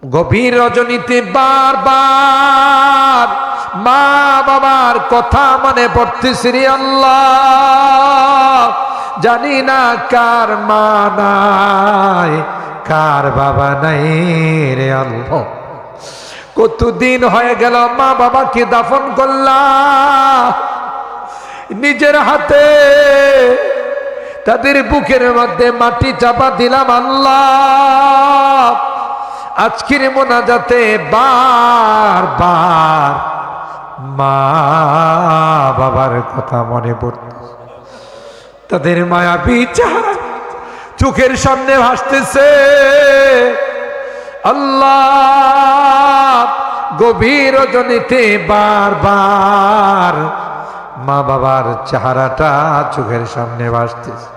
গভীর রজনীতে বারবার মা বাবার কথা মনে পড়তেছে রে আল্লাহ। জানি না কার মা নাই, কার বাবা নাই রে আল্লাহ। কতদিন হয়ে গেল মা বাবাকে দাফন করলাম, নিজের হাতে তাদের বুকের মধ্যে মাটি চাপা দিলাম আল্লাহ। আজকের মোনাজাতে বারবার মা বাবার কথা মনে পড়তে, তাদের মায়াবী চেহারা চোখের সামনে ভাসতেছে আল্লাহ। গভীর রজনীতে বারবার মা বাবার চেহারাটা চোখের সামনে ভাসতেছে।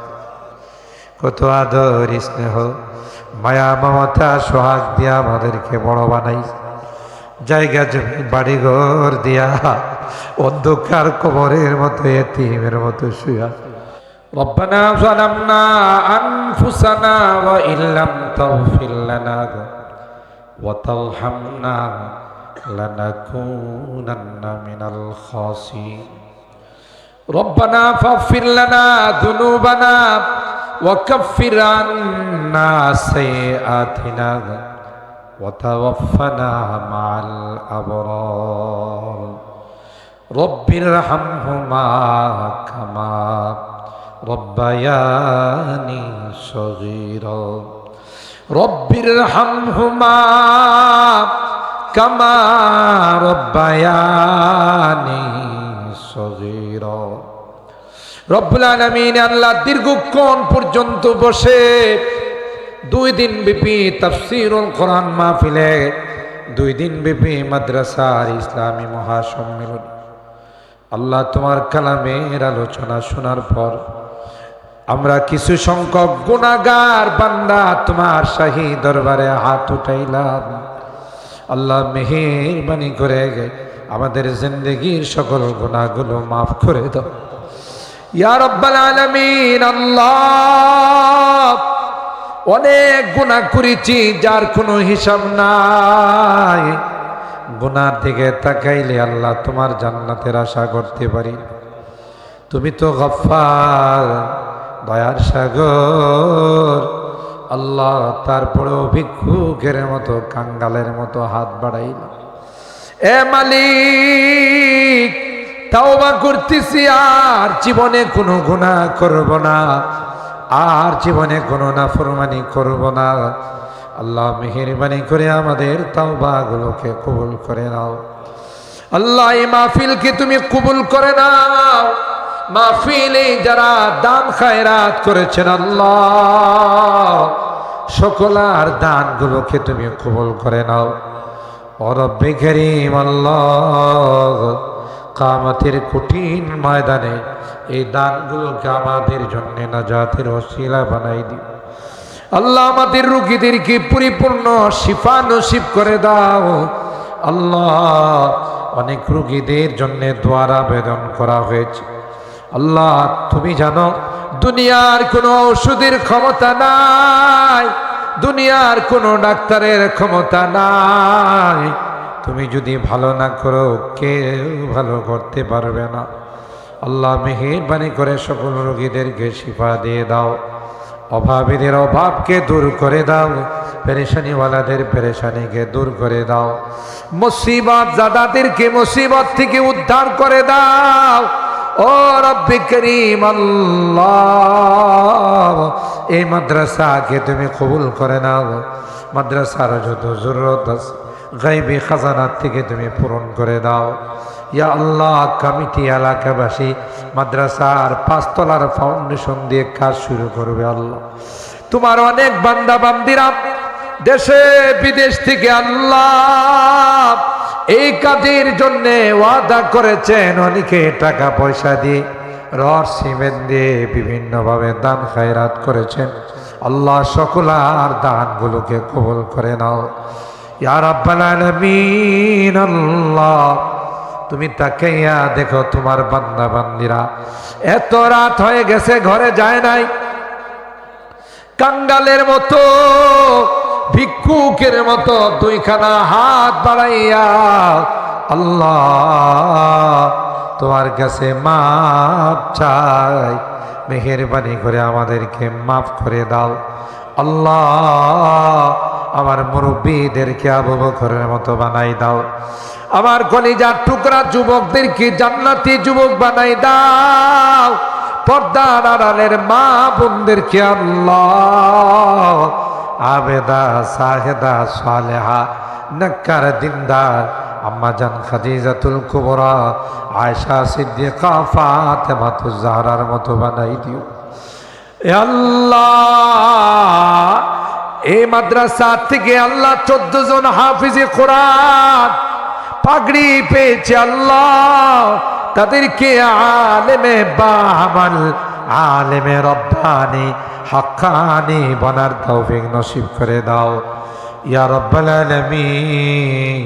কত আদর স্নেহ মায়া মমতা সোহাগ দিয়া আমাদেরকে বড় বানাই, জায়গা জমি বাড়িঘর দিয়া অন্ধকার কবরের মতো এতিমের মতো শুয়া। রব্বানা যালামনা আনফুসানা ওয়া ইল্লাম তাগফির লানা ওয়া তারহামনা লানাকুনান্না মিনাল খাসিরিন। রব্বানা ফাগফির লানা যুনুবানা ওয়া কাফির আন্না সাইয়্যাতিনা ওয়া তাওয়াফফানা মা'আল আবরার। রব্বিরহামহুমা কামা রব্বায়ানি সগীরা। রব্বিরহামহুমা কামা রব্বায়ানি সগীরা। রব্বুল আলামিন আল্লাহ দীর্ঘক্ষণ পর্যন্ত বসে 2 দিন ব্যাপী তাফসীরুল কোরআন মাহফিলে, 2 দিন ব্যাপী মাদ্রাসার ইসলামী মহাসম্মেলন, আল্লাহ তোমার কালামের আলোচনা শোনার পর আমরা কিছু সংখ্যক গুনাহগার বান্দা তোমার শাহী দরবারে হাত উঠাইলাম। আল্লাহ মেহেরবানি করে আমাদের জিন্দেগীর সকল গুনাহগুলো মাফ করে দাও ইয়া রাব্বাল আলামিন। আল্লাহ অনেক গুনাহ করেছি যার কোনো হিসাব নাই। গুনার দিকে তাকাইলে আল্লাহ তোমার জান্নাতের আশা করতে পারি। তুমি তো গফফার, দয়ার সাগর আল্লাহ। তারপরেও ভিক্ষুকের মতো কাঙ্গালের মতো হাত বাড়াইল। এ মালিক, তাওবা করতেছি, আর জীবনে কোনো গুনাহ করব না, আর জীবনে কোনো নাফরমানি করব না। আল্লাহ মেহেরবানি করে আমাদের তাওবাগুলোকে কবুল করে নাও। আল্লাহ এই মাহফিলকে তুমি কবুল করে নাও। মাহফিলে যারা দান খায়রাত করেছেন আল্লাহ, সকলার দানগুলোকে তুমি কবুল করে নাও। ও রব্বে কারীম আল্লাহ, কিয়ামতের কঠিন ময়দানে এই দানগুলোকে আমাদের জন্য নাজাতের ওসিলা বানাই দিও। আল্লাহ আমাদের রোগীদেরকে পরিপূর্ণ শিফা নসিব করে দাও। আল্লাহ অনেক রোগীদের জন্য দোয়ার আবেদন করা হয়েছে। আল্লাহ তুমি জানো দুনিয়ার কোনো ওষুধের ক্ষমতা নাই, দুনিয়ার কোনো ডাক্তারের ক্ষমতা নাই। তুমি যদি ভালো না করো কেউ ভালো করতে পারবে না। আল্লাহ মেহেরবানি করে সকল রোগীদেরকে শিফা দিয়ে দাও। অভাবীদের অভাবকে দূর করে দাও, পেরেশানিওয়ালাদের পেরেশানিকে দূর করে দাও। মুসিবত জাদাদেরকে মুসিবত থেকে উদ্ধার করে দাও। ও রব্বে করিম আল্লাহ, এই মাদ্রাসাকে তুমি কবুল করে নাও। মাদ্রাসার যত জরুরত আছে গায়বী খাজানার থেকে তুমি পূরণ করে দাও ইয়া আল্লাহ। কমিটি এলাকাবাসী মাদ্রাসার 5 তলার ফাউন্ডেশন দিয়ে কাজ শুরু করবে আল্লাহ। তোমার অনেক বান্দা বান্দিরা দেশে বিদেশ থেকে আল্লাহ এই কাজের জন্য ওয়াদা করেছেন। অনেকে টাকা পয়সা দিয়ে, রড সিমেন্ট দিয়ে বিভিন্নভাবে দান খায়রাত করেছেন। আল্লাহ সকলার দানগুলোকে কবুল করে নাও ইয়া রাব্বাল আলামিন। আল্লাহ তুমি তাকাইয়া দেখো তোমার বান্দা বান্দিরা এত রাত হয়ে গেছে ঘরে যায় নাই, কাঙ্গালের মতো ভিক্ষুকের মতো দুইখানা হাত বাড়াইয়া আল্লাহ তোমার কাছে মাপ চাই, মেহেরবানি করে আমাদেরকে মাফ করে দাও। আল্লাহ আমার মুরব্বীদেরকে আবু বকরের মতো বানাই দাও, আমার কলিজার টুকরা যুবকদেরকে জান্নাতি যুবক বানাই দাও, পর্দার আড়ালের মা বোনদেরকে আল্লাহ আবেদা সাহেদা সালেহা নেককার দিনদার আম্মা জান খাদিজাতুল কুবরা আয়েশা সিদ্দিকা ফাতেমাতুজ জাহরার মতো বানাই দিও। এ আল্লাহ এই মাদ্রাসা থেকে আল্লাহ 14 জন হাফিজে কোরআন পাগড়ি পেয়েছে আল্লাহ, তাদেরকে আলেমে বামাল আলেমে রব্বানি হাক্কানি বনার তৌফিক নসিব করে দাও ইয়া রাব্বাল আলামিন।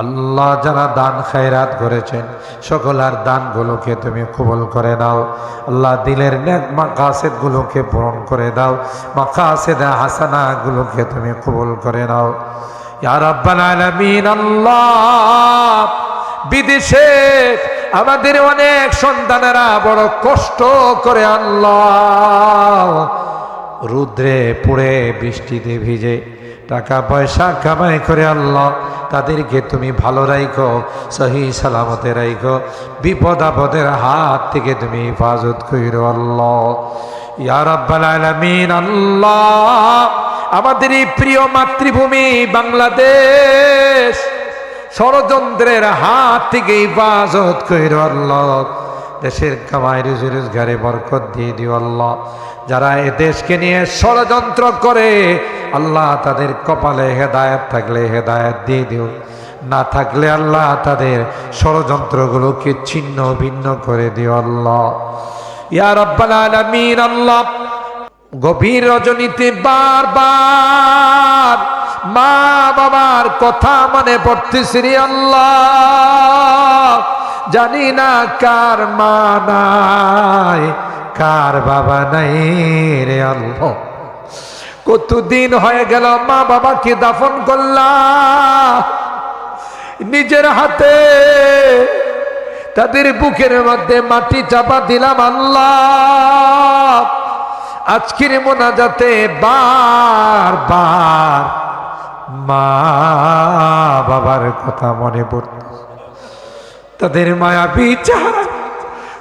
আল্লাহ যারা দান খায়রাত করেছেন সকলের দানগুলোকে তুমি কবুল করে নাও আল্লাহ, দিলের নেক মাকাসিদগুলোকে পূরণ করে দাও, মাকাসিদ হাসানাগুলোকে তুমি কবুল করে নাও ইয়া রাব্বাল আলামিন। আল্লাহ বিদেশে আমাদের অনেক সন্তানেরা বড় কষ্ট করে আল্লাহ রুদ্রে পুড়ে বৃষ্টিতে ভিজে টাকা পয়সা কামাই করে আল্লাহ তাদেরকে তুমি ভালো রাখো, সহি সালামতে রাখো, বিপদ আপদের হাত থেকে তুমি হেফাজত করো আল্লাহ ইয়া রাব্বাল আলামিন। আল্লাহ আমাদের এই প্রিয় মাতৃভূমি বাংলাদেশ ষড়যন্ত্রের হাত থেকে হেফাজত করো আল্লাহ, দেশের কামাই রোজগারে বরকত দিয়ে দিও আল্লাহ। যারা এ দেশকে নিয়ে ষড়যন্ত্র করে আল্লাহ তাদের কপালে হেদায়েত থাকলে হেদায়েত দিয়ে দিও, না থাকলে আল্লাহ তাদের ষড়যন্ত্রগুলোকে ছিন্ন ভিন্ন করে দিও আল্লাহ ইয়া রাব্বাল আলামিন। আল্লাহ গভীর রজনীতে বারবার মা বাবার কথা মনে পড়তেছে রে আল্লাহ, জানি না কার মা নাই কার বাবা নাই রে আল্লাহ। কতদিন হয়ে গেল মা বাবাকে দাফন করলাম, নিজের হাতে তাদের বুকের মধ্যে মাটি চাপা দিলাম আল্লাহ। আজকের মোনাজাতে বারবার মা বাবার কথা মনে পড়ত, তাদের মায়াবী চেহারা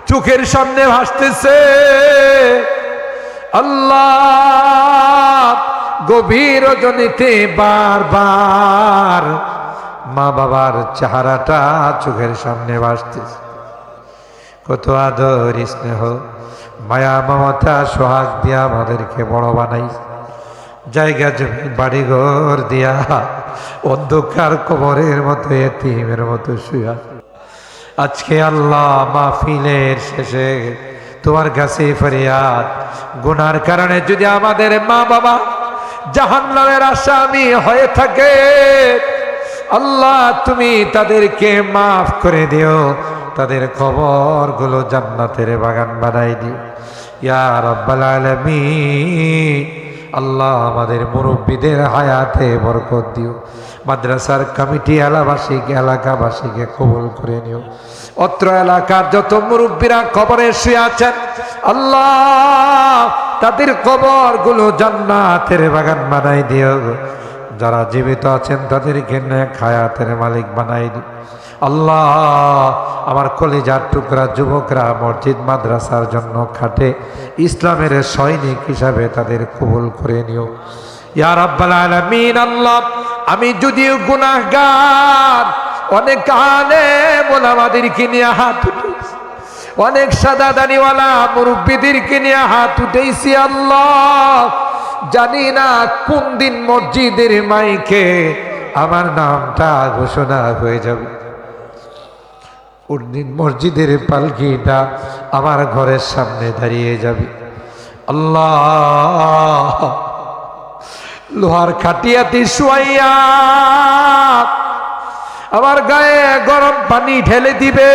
চোখের সামনে ভাসতেছে আল্লাহ। গভীর রজনীতে বারবার মা বাবার চেহারাটা চোখের সামনে ভাসতেছে। কত আদর স্নেহ মায়া মমতা সোহাগ দিয়া আমাদেরকে বড় বানাই, জায়গা জমি বাড়িঘর দিয়া অন্ধকার কবরের মতো এতিমের মতো শুয়া। আজকে আল্লাহ মাহফিলের শেষে তোমার কাছে ফরিয়াদ, গুনার কারণে যদি আমাদের মা বাবা জাহান্নামের আসামি হয়ে থাকে আল্লাহ তুমি তাদেরকে মাফ করে দিও, তাদের কবরগুলো জান্নাতের বাগান বানাই দিও ইয়া রাব্বাল আলামিন। আল্লাহ আমাদের মুরব্বীদের হায়াতে বরকত দিও, মাদ্রাসার কমিটি এলাকাবাসীকে কবুল করে নিও। অত্র এলাকার যত মুরব্বীরা কবরে শুয়ে আছেন আল্লাহ তাদের কবরগুলো জান্নাতের বাগান বানাই দিও, যারা জীবিত আছেন তাদেরকে নেক হায়াতের মালিক বানাই দিও আল্লাহ। আমার কলিজার টুকরা যুবকরা মসজিদ মাদ্রাসার জন্য খাটে, ইসলামের সৈনিক হিসাবে তাদের কবুল করে নিও ইয়া রাব্বাল আলামিন। আল্লাহ আমি যদিও গুনাহগার, অনেক আলেম ওলামাদেরকে নিয়ে হাত উঠেছি, অনেক সাদা দাড়িওয়ালা মুরব্বীদেরকে নিয়ে হাত উঠেছি আল্লাহ, জানি না কোন দিন মসজিদের মাইকে আমার নামটা ঘোষণা হয়ে যাবে, কোন দিন মসজিদের পালকিটা আমার ঘরের সামনে দাঁড়িয়ে যাবে আল্লাহ। লোহার খাটিয়াতে শুয়াইয়া আমার গায়ে গরম পানি ঢেলে দিবে,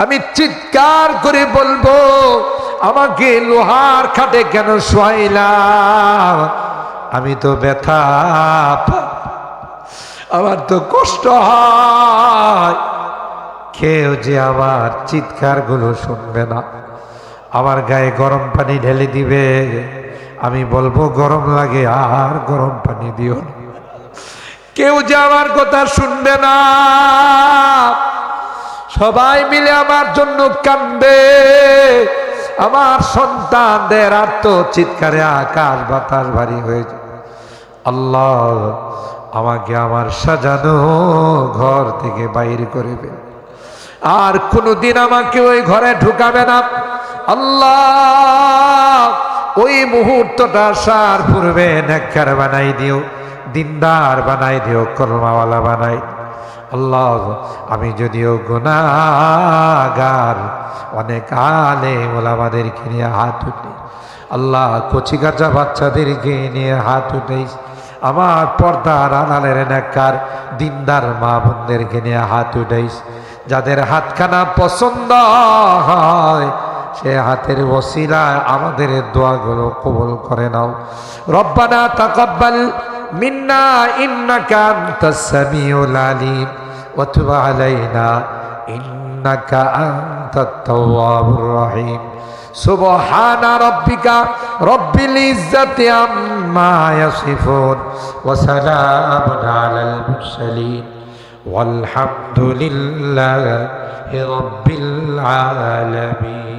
আমি চিৎকার করে বলবো আমাকে লোহার খাটে কেন শুয়াইলা, আমি তো ব্যথা পাই, আমার তো কষ্ট হয়। কেউ যে আমার চিৎকারগুলো শুনবে না, আমার গায়ে গরম পানি ঢেলে দিবে, আমি বলবো গরম লাগে আর গরম পানি দিও না। কেউ যে আমার কথা শুনবে না, সবাই মিলে আমার জন্য কাঁদবে, আমার সন্তানদের আর্ত চিৎকারে আকাশ বাতাস ভারী হয়ে যাবে। আল্লাহ আমাকে আমার সাজানো ঘর থেকে বাইরে করবে, আর কোনোদিন আমাকে ওই ঘরে ঢুকাবে না। আল্লাহ ওই মুহূর্তটা আসার পূর্বে নেককার বানাই দিও, দিনদার বানাই দিও, কলমাওয়ালা বানাই। আল্লাহ আমি যদিও গুনাহগার, অনেক আলেম ওলামাদেরকে নিয়ে হাত উঠে, আল্লাহ কচি কাঁচা বাচ্চাদেরকে নিয়ে হাত উঠাইস, আমার পর্দার আড়ালের নেককার দিনদার মা বোনদেরকে নিয়ে হাত উঠাইস। যাদের হাতখানা পছন্দ হয় সে হাতের ওসিলায় আমাদের দোয়াগুলো কবুল করে নাও। রব্বানা তাকাব্বাল মিন্না ইন্নাকা আনতাস সামিউল আলিম ওয়া তুব আলাইনা ইন্নাকা আনতাত তাওয়াবুর রহিম। সুবহানা রাব্বিকা রব্বিল ইজ্জাতি আম্মা ইয়াসিফুন ওয়া সালামুন আলাল মুরসালিন والحمد لله رب العالمين।